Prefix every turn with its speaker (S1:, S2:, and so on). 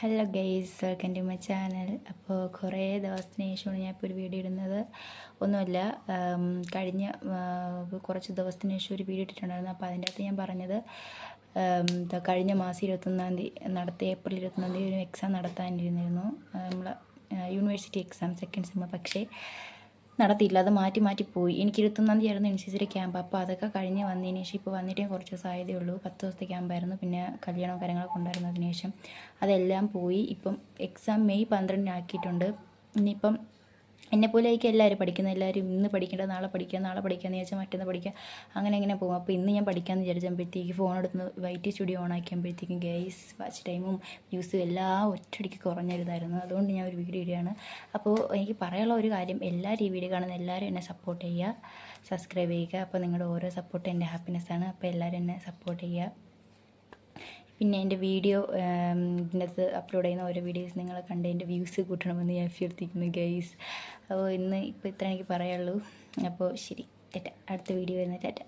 S1: Hello guys, welcome to my channel. അപ്പോൾ കുറേ ദിവസത്തിന് ശേഷമാണ് ഞാൻ ഇപ്പോൾ ഒരു വീഡിയോ ഇടുന്നത്. ഒന്നുമില്ല, കഴിഞ്ഞ കുറച്ച് ദിവസത്തിന് ശേഷം ഒരു വീഡിയോ ഇട്ടിട്ടുണ്ടായിരുന്നു. അപ്പോൾ അതിൻ്റെ അകത്ത് ഞാൻ പറഞ്ഞത് കഴിഞ്ഞ മാസം 21 ഏപ്രിൽ 21 ഒരു എക്സാം നടത്താനിരുന്നിരുന്നു, നമ്മളെ യൂണിവേഴ്സിറ്റി എക്സാം സെക്കൻഡ് സെമ്മ്. പക്ഷേ നടത്തിയില്ല, അത് മാറ്റി പോയി. എനിക്ക് 21 ആയിരുന്നു NCCയുടെ ക്യാമ്പ്. അപ്പോൾ അതൊക്കെ കഴിഞ്ഞ് വന്നതിന് ശേഷം ഇപ്പോൾ വന്നിട്ടേ കുറച്ച് ദിവസം ആയതേ ഉള്ളൂ. 10 ദിവസത്തെ ക്യാമ്പായിരുന്നു, പിന്നെ കല്യാണവും കാര്യങ്ങളൊക്കെ ഉണ്ടായിരുന്നു. അതിന് ശേഷം അതെല്ലാം പോയി. ഇപ്പം എക്സാം മെയ് 12 ആക്കിയിട്ടുണ്ട്. ഇനിയിപ്പം എന്നെപ്പോലെ ആയിരിക്കും എല്ലാവരും പഠിക്കുന്നത്. എല്ലാവരും ഇന്ന് പഠിക്കേണ്ടത് നാളെ പഠിക്കാമെന്ന് വിചാരിച്ചാൽ മറ്റൊന്ന് പഠിക്കുക, അങ്ങനെ പോകും. അപ്പോൾ ഇന്ന് ഞാൻ പഠിക്കാമെന്ന് വിചാരിച്ചപ്പോഴത്തേക്ക് ഫോൺ എടുത്ത് വൈറ്റ് സ്റ്റുഡിയോ ഓൺ ആക്കിയപ്പോഴത്തേക്കും ഗൈസ് വാച്ച് ടൈമും വ്യൂസും എല്ലാം ഒറ്റയടിക്ക് കുറഞ്ഞൊരിതായിരുന്നു. അതുകൊണ്ട് ഞാൻ ഒരു വീഡിയോ ഇടുകയാണ്. അപ്പോൾ എനിക്ക് പറയാനുള്ള ഒരു കാര്യം, എല്ലാവരും ഈ വീഡിയോ കാണുന്ന എല്ലാവരും എന്നെ സപ്പോർട്ട് ചെയ്യുക, സബ്സ്ക്രൈബ് ചെയ്യുക. അപ്പോൾ നിങ്ങളുടെ ഓരോ സപ്പോർട്ട് എൻ്റെ ഹാപ്പിനെസ്സാണ്. അപ്പോൾ എല്ലാവരും എന്നെ സപ്പോർട്ട് ചെയ്യുക. പിന്നെ എൻ്റെ വീഡിയോ ഇതിനകത്ത് അപ്ലോഡ് ചെയ്യുന്ന ഓരോ വീഡിയോസ് നിങ്ങൾ കണ്ട് എൻ്റെ വ്യൂസ് കൂട്ടണമെന്ന് ഞാൻ അഭ്യർത്ഥിക്കുന്നു ഗൈസ്. അപ്പോൾ ഇപ്പോൾ ഇത്ര എനിക്ക് പറയുള്ളൂ. അപ്പോൾ ശരി, ടാറ്റ. അടുത്ത വീഡിയോ വരുന്ന ടാറ്റ.